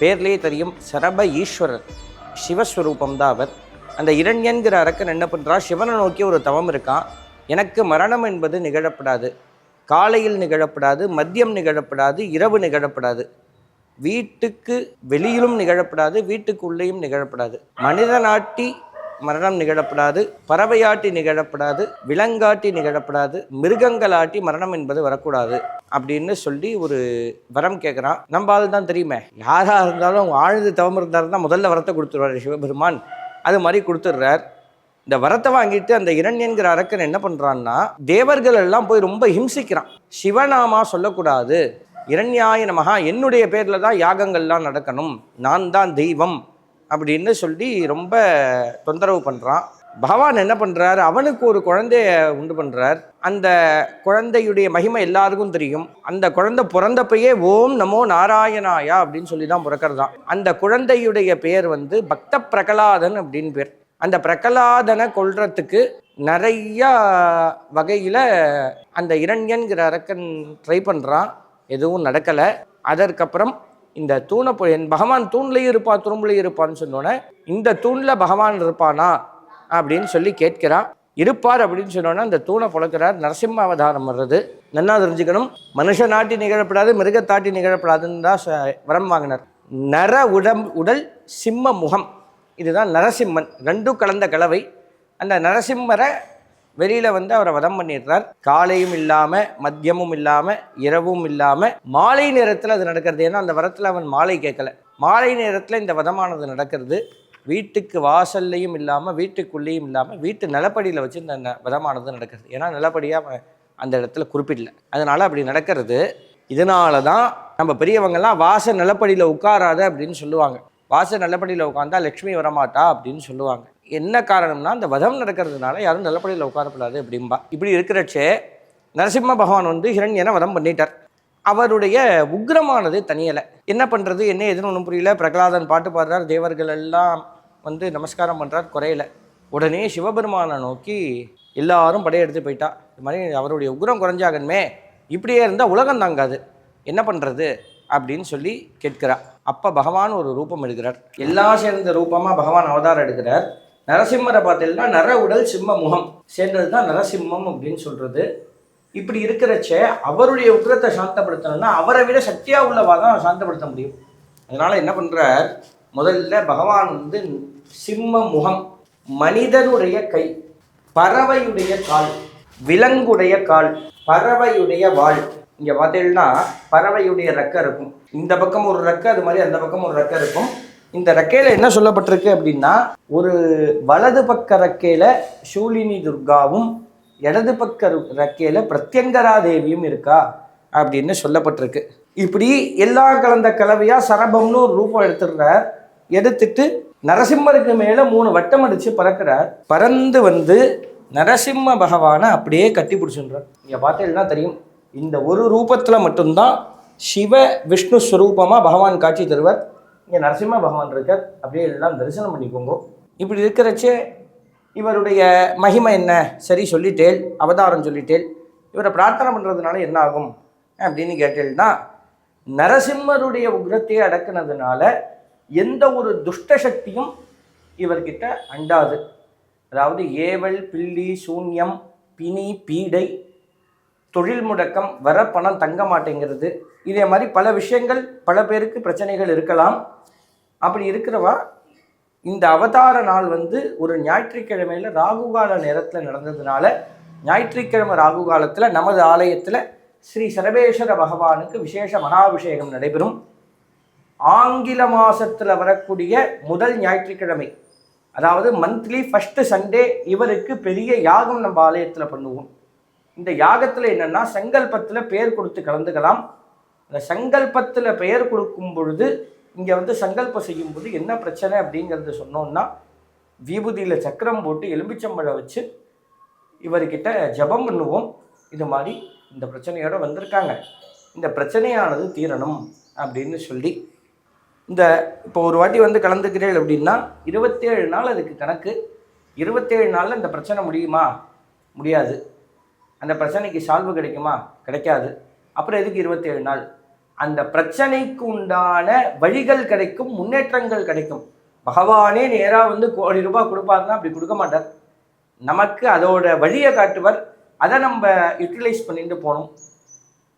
பேர்லேயே தெரியும், சரப ஈஸ்வரர், சிவஸ்வரூபம் தான் அவர். அந்த இரண்யன்கிற அரக்கன் என்ன பண்ணுறா, சிவனை நோக்கி ஒரு தவம் இருக்கான். எனக்கு மரணம் என்பது நிகழப்படாது, காலையில் நிகழப்படாது, மதியம் நிகழப்படாது, இரவு நிகழப்படாது, வீட்டுக்கு வெளியிலும் நிகழப்படாது, வீட்டுக்குள்ளேயும் நிகழப்படாது, மனிதனாட்டி மரணம் நிகழப்படாது, பறவையாட்டி நிகழப்படாது, விலங்காட்டி நிகழப்படாது, மிருகங்களாட்டி மரணம் என்பது வரக்கூடாது அப்படின்னு சொல்லி ஒரு வரம் கேட்குறான். நம்ம ஆள் தான் தெரியுமே, யாராக இருந்தாலும் அவங்க ஆழ்ந்து தவம் இருந்தாருன்னா முதல்ல வரத்தை கொடுத்துருவார் சிவபெருமான். அது மாதிரி கொடுத்துட்றார். இந்த வரத்தை வாங்கிட்டு அந்த இரண்யன்கிற அரக்கன் என்ன பண்ணுறான்னா, தேவர்கள் எல்லாம் போய் ரொம்ப ஹிம்சிக்கிறான். சிவநாமா சொல்லக்கூடாது, இரண்யாய நமஹா, என்னுடைய பேரில் தான் யாகங்கள்லாம் நடக்கணும், நான் தான் தெய்வம் அப்படின்னு சொல்லி ரொம்ப தொந்தரவு பண்ணுறான். பகவான் என்ன பண்ணுறார், அவனுக்கு ஒரு குழந்தைய உண்டு பண்ணுறார். அந்த குழந்தையுடைய மகிமை எல்லாருக்கும் தெரியும். அந்த குழந்தை பிறந்தப்பையே ஓம் நமோ நாராயணாயா அப்படின்னு சொல்லி தான் பிறக்கிறதான். அந்த குழந்தையுடைய பேர் பக்த பிரகலாதன் அப்படின்னு பேர். அந்த பிரகலாதனை கொல்றதுக்கு நிறைய வகையில் அந்த இரண்யன்கிற அரக்கன் ட்ரை பண்ணுறான், எதுவும் நடக்கலை. அதற்கப்புறம் இந்த தூணை என் பகவான் தூண்லையும் இருப்பான் துரும்புலையும் இருப்பான்னு சொன்னோன்னே, இந்த தூணில் பகவான் இருப்பானா அப்படின்னு சொல்லி கேட்கிறான். இருப்பார் அப்படின்னு சொன்னோன்னா அந்த தூணை புழக்கிறார். நரசிம்ம அவதாரம் வர்றது நல்லா தெரிஞ்சுக்கணும். மனுஷனாட்டி நிகழப்படாது, மிருகத்தாட்டி நிகழப்படாதுன்னு தான் வரம் வாங்கினார். நர உடல் சிம்ம முகம், இதுதான் நரசிம்மன், ரெண்டும் கலந்த கலவை. அந்த நரசிம்மரை வெளியில் அவரை வதம் பண்ணிடுறார். காலையும் இல்லாமல், மதியமும் இல்லாமல், இரவும் இல்லாமல், மாலை நேரத்தில் அது நடக்கிறது. ஏன்னா அந்த வரத்தில் அவன் மாலை கேட்கல. மாலை நேரத்தில் இந்த வதமானது நடக்கிறது. வீட்டுக்கு வாசல்லையும் இல்லாமல், வீட்டுக்குள்ளேயும் இல்லாமல், வீட்டு நிலப்படியில் வச்சு இந்த வதமானது நடக்கிறது. ஏன்னா நிலப்படியாக அந்த இடத்துல குறிப்பிடல, அதனால் அப்படி நடக்கிறது. இதனால தான் நம்ம பெரியவங்கள்லாம் வாச நிலப்படியில் உட்காராத அப்படின்னு சொல்லுவாங்க. வாச நிலப்படியில் உட்காந்தா லக்ஷ்மி வரமாட்டா அப்படின்னு சொல்லுவாங்க. என்ன காரணம்னா, அந்த வதம் நடக்கிறதுனால யாரும் நிலப்படியில் உட்காரப்படாது அப்படின்பா. இப்படி இருக்கிறச்சே நரசிம்ம பகவான் ஹிரண்யனை வதம் பண்ணிட்டார். அவருடைய உக்ரமானது தனியலை. என்ன பண்ணுறது, என்ன எதுன்னு ஒன்றும் புரியல. பிரகலாதன் பாட்டு பாடுறார், தேவர்கள் எல்லாம் நமஸ்காரம் பண்ணுறார், குறையில. உடனே சிவபெருமானை நோக்கி எல்லாரும் படையெடுத்து போயிட்டா. இது மாதிரி அவருடைய உக்ரம் குறைஞ்சாகணுமே, இப்படியே இருந்தால் உலகம் தாங்காது, என்ன பண்ணுறது அப்படின்னு சொல்லி கேட்கிறார். அப்போ பகவான் ஒரு ரூபம் எடுக்கிறார். எல்லாம் சேர்ந்த ரூபமாக பகவான் அவதாரம் எடுக்கிறார். நரசிம்மரை பார்த்தீங்கன்னா நர உடல் சிம்ம முகம் சேர்ந்தது தான் நரசிம்மம் அப்படின்னு சொல்கிறது. இப்படி இருக்கிறச்ச அவருடைய உக்கிரத்தை சாந்தப்படுத்தணும்னா அவரை விட சக்தியாக உள்ளவா தான் சாந்தப்படுத்த முடியும். அதனால் என்ன பண்ணுறார், முதல்ல பகவான் சிம்ம முகம், மனிதனுடைய கை, பறவையுடைய கால், விலங்குடைய கால், பறவையுடைய வால். இங்கே பார்த்தீங்கன்னா பறவையுடைய ரெக்கை இருக்கும், இந்த பக்கம் ஒரு ரெக்கை, அது மாதிரி அந்த பக்கம் ஒரு ரெக்கை இருக்கும். இந்த ரெக்கையில் என்ன சொல்லப்பட்டிருக்கு அப்படின்னா, ஒரு வலது பக்க ரெக்கையில் சூலினி துர்காவும் இடது பக்க ரெக்கையில் பிரத்யங்கரா தேவியும் இருக்கா அப்படின்னு சொல்லப்பட்டிருக்கு. இப்படி எல்லாம் கலந்த கலவையாக சரபம்னு ஒரு ரூபம் எடுத்துடுறார். எடுத்துட்டு நரசிம்மருக்கு மேலே 3 வட்டம் அடித்து பறக்கிறார். பறந்து வந்து நரசிம்ம பகவானை அப்படியே கட்டி பிடிச்சுன்றார். இங்கே பார்த்தீங்கன்னா தெரியும், இந்த ஒரு ரூபத்தில் மட்டும்தான் சிவ விஷ்ணு ஸ்வரூபமாக பகவான் காட்சி தருவார். இங்கே நரசிம்ம பகவான் இருக்கார். அப்படியே எல்லாம் தரிசனம் பண்ணிக்கோங்க. இப்படி இருக்கிறச்சே இவருடைய மகிமை என்ன, சரி சொல்லிட்டேள், அவதாரம் சொல்லிட்டேள், இவரை பிரார்த்தனை பண்ணுறதுனால என்ன ஆகும் அப்படின்னு கேட்டேன்னா, நரசிம்மருடைய உக்ரத்தையே அடக்குனதுனால எந்த ஒரு துஷ்ட சக்தியும் இவர்கிட்ட அண்டாது. அதாவது ஏவல், பில்லி, சூன்யம், பிணி, பீடை, தொழில் முடக்கம், வர பணம் தங்க மாட்டேங்கிறது, இதே மாதிரி பல விஷயங்கள், பல பேருக்கு பிரச்சனைகள் இருக்கலாம். அப்படி இருக்கிறவா இந்த அவதார நாள் வந்து ஒரு ஞாயிற்றுக்கிழமையில் ராகுகால நேரத்தில் நடந்ததுனால, ஞாயிற்றுக்கிழமை ராகு காலத்தில் நமது ஆலயத்தில் ஸ்ரீ சரபேஸ்வர பகவானுக்கு விசேஷ மகாபிஷேகம் நடைபெறும். ஆங்கில மாதத்தில் வரக்கூடிய முதல் ஞாயிற்றுக்கிழமை, அதாவது மந்த்லி ஃபஸ்ட்டு சண்டே, இவருக்கு பெரிய யாகம் நம்ம ஆலயத்தில் பண்ணுவோம். இந்த யாகத்தில் என்னென்னா, சங்கல்பத்தில் பெயர் கொடுத்து கலந்துக்கலாம். அந்த சங்கல்பத்தில் பெயர் கொடுக்கும் பொழுது, இங்கே வந்து சங்கல்பம் செய்யும்போது என்ன பிரச்சனை அப்படிங்கிறது சொன்னோன்னா, விபூதியில் சக்கரம் போட்டு எலும்பிச்சம்பழம் வச்சு இவர்கிட்ட ஜபம் பண்ணுவோம். இது மாதிரி இந்த பிரச்சனையோடு வந்திருக்காங்க, இந்த பிரச்சனையானது தீரணும் அப்படின்னு சொல்லி, இந்த இப்போ ஒரு வாட்டி வந்து கலந்துக்கிறேன் அப்படின்னா 27 நாள் அதுக்கு கணக்கு. 27 நாளில் இந்த பிரச்சனை முடியுமா? முடியாது. அந்த பிரச்சனைக்கு சால்வு கிடைக்குமா? கிடைக்காது. அப்புறம் எதுக்கு 27 நாள்? அந்த பிரச்சனைக்கு உண்டான வழிகள் கிடைக்கும், முன்னேற்றங்கள் கிடைக்கும். பகவானே நேராக வந்து ₹1 கோடி கொடுப்பாருன்னா அப்படி கொடுக்க மாட்டார். நமக்கு அதோட வழியை காட்டுவர். அதை நம்ம யூட்டிலைஸ் பண்ணிட்டு போகணும்.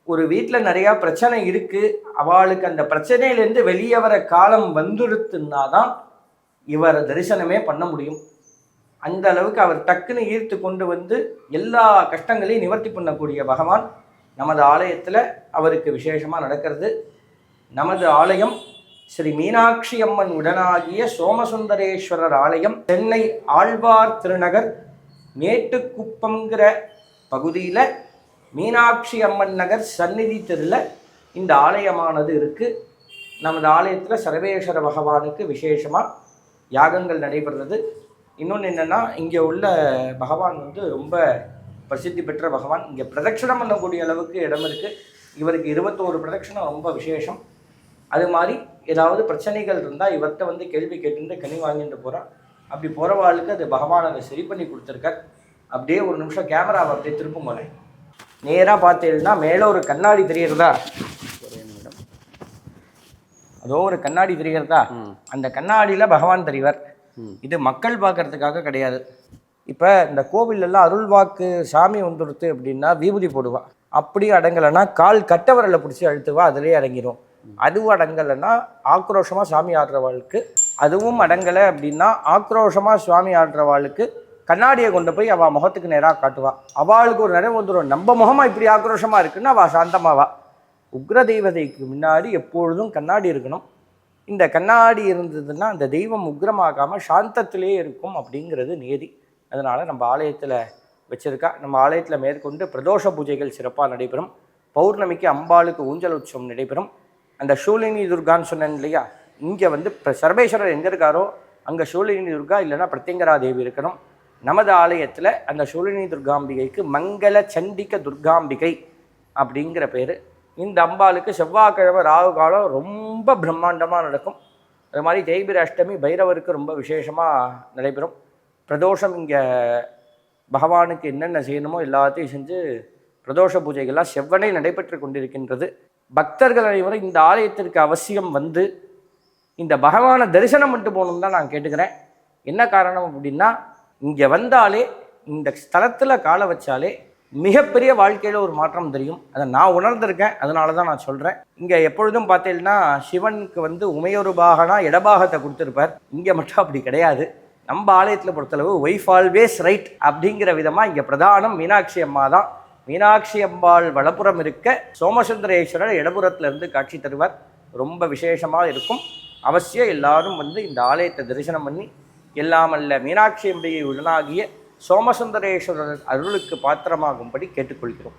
ஒரு வீட்டில் நிறையா பிரச்சனை இருக்குது, அவளுக்கு அந்த பிரச்சனையிலேருந்து வெளியே வர காலம் வந்துடுத்துன்னா தான் இவரை தரிசனமே பண்ண முடியும். அந்த அளவுக்கு அவர் டக்குன்னு ஈர்த்து கொண்டு வந்து எல்லா கஷ்டங்களையும் நிவர்த்தி பண்ணக்கூடிய பகவான் நமது ஆலயத்தில் அவருக்கு விசேஷமாக நடக்கிறது. நமது ஆலயம் ஸ்ரீ மீனாட்சி அம்மன் உடனாகிய சோமசுந்தரேஸ்வரர் ஆலயம், சென்னை ஆழ்வார் திருநகர் மேட்டுக்குப்பங்கிற பகுதியில் மீனாட்சி அம்மன் நகர் சந்நிதி தெருவில் இந்த ஆலயமானது இருக்குது. நமது ஆலயத்தில் சரபேஸ்வர பகவானுக்கு விசேஷமாக யாகங்கள் நடைபெறுறது. இன்னொன்று என்னென்னா, இங்கே உள்ள பகவான் வந்து ரொம்ப பிரசித்தி பெற்ற பகவான். இங்கே பிரதட்சணம் பண்ணக்கூடிய அளவுக்கு இடம் இருக்குது. இவருக்கு 21 பிரதட்சணம் ரொம்ப விசேஷம். அது மாதிரி ஏதாவது பிரச்சனைகள் இருந்தால் இவர்கிட்ட வந்து கேள்வி கேட்டுட்டு கனி வாங்கிட்டு போகிறான். அப்படி போகிறவாளுக்கு அது பகவான் அதை சரி பண்ணி கொடுத்துருக்கார். அப்படியே ஒரு நிமிஷம் கேமராவை அப்படியே திருப்பும் போனேன். நேராக பார்த்தீங்கன்னா மேலே ஒரு கண்ணாடி தெரிகிறதா? ஒரே நிமிடம். அதோ ஒரு கண்ணாடி தெரிகிறதா? அந்த கண்ணாடியில் பகவான் தெரிவார். இது மக்கள் பார்க்கறதுக்காக கிடையாது. இப்போ இந்த கோவிலெல்லாம் அருள்வாக்கு சாமி வந்துடுத்து அப்படின்னா விபூதி போடுவா. அப்படி அடங்கலைன்னா கால் கட்டவரலை பிடிச்சி அழுத்துவா, அதிலே அடங்கிடும். அதுவும் அடங்கலைன்னா ஆக்ரோஷமாக சாமி ஆடுறவாளுக்கு, அதுவும் அடங்கலை அப்படின்னா ஆக்ரோஷமாக சுவாமி ஆடுறவாளுக்கு கண்ணாடியை கொண்டு போய் அவள் முகத்துக்கு நேராக காட்டுவா. அவளுக்கு ஒரு நினைவு வந்துடும், நம்ம முகமாக இப்படி ஆக்ரோஷமாக இருக்குன்னா அவள் சாந்தமாவா. உக்ர தெய்வதைக்கு முன்னாடி எப்பொழுதும் கண்ணாடி இருக்கணும். இந்த கண்ணாடி இருந்ததுன்னா அந்த தெய்வம் உக்ரமாகாமல் சாந்தத்திலே இருக்கும் அப்படிங்கிறது நியதி. அதனால் நம்ம ஆலயத்தில் வச்சுருக்கா. நம்ம ஆலயத்தில் மேற்கொண்டு பிரதோஷ பூஜைகள் சிறப்பாக நடைபெறும். பௌர்ணமிக்கு அம்பாளுக்கு ஊஞ்சல் உற்சவம் நடைபெறும். அந்த ஷூலினி துர்கான்னு சொன்னேன் இல்லையா, இங்கே வந்து சர்வேஸ்வரர் எங்கே இருக்காரோ அங்கே ஷூலினி துர்கா இல்லைன்னா பிரத்யங்கரா தேவி இருக்கணும். நமது ஆலயத்தில் அந்த ஷூலினி துர்காம்பிகைக்கு மங்கள சண்டிக துர்காம்பிகை அப்படிங்கிற பேர். இந்த அம்பாளுக்கு செவ்வாய்க்கிழமை ராகு காலம் ரொம்ப பிரம்மாண்டமாக நடக்கும். அது மாதிரி தேய்பிர அஷ்டமி பைரவருக்கு ரொம்ப விசேஷமாக நடைபெறும். பிரதோஷம் இங்கே பகவானுக்கு என்னென்ன செய்யணுமோ எல்லாத்தையும் செஞ்சு பிரதோஷ பூஜைகள்லாம் செவ்வனே நடைபெற்று கொண்டிருக்கின்றது. பக்தர்கள் அனைவரும் இந்த ஆலயத்திற்கு அவசியம் வந்து இந்த பகவானை தரிசனம் பண்ணிட்டு போகணுன்னு தான் நான் கேட்டுக்கிறேன். என்ன காரணம் அப்படின்னா, இங்கே வந்தாலே இந்த ஸ்தலத்தில் காலை வச்சாலே மிகப்பெரிய வாழ்க்கையில் ஒரு மாற்றம் தெரியும். அதை நான் உணர்ந்திருக்கேன். அதனால தான் நான் சொல்கிறேன். இங்கே எப்பொழுதும் பார்த்தீங்கன்னா சிவனுக்கு வந்து உமையொரு பாகனா இடபாகத்தை கொடுத்துருப்பார். இங்கே மட்டும் அப்படி கிடையாது. நம்ம ஆலயத்தில் பொறுத்தளவு ஒய்ஃப் ஆல்வேஸ் ரைட் அப்படிங்கிற விதமாக இங்கே பிரதானம் மீனாட்சி அம்மா தான். மீனாட்சி அம்பாள் வலப்புறம் இருக்க, சோமசுந்தரேஸ்வரர் இடப்புறத்திலிருந்து காட்சி தருவார். ரொம்ப விசேஷமாக இருக்கும். அவசியம் எல்லாரும் வந்து இந்த ஆலயத்தை தரிசனம் பண்ணி எல்லாமல்ல மீனாட்சி அம்பிகை உடனாகிய சோமசுந்தரேஸ்வரர் அருளுக்கு பாத்திரமாகும்படி கேட்டுக்கொள்கிறோம்.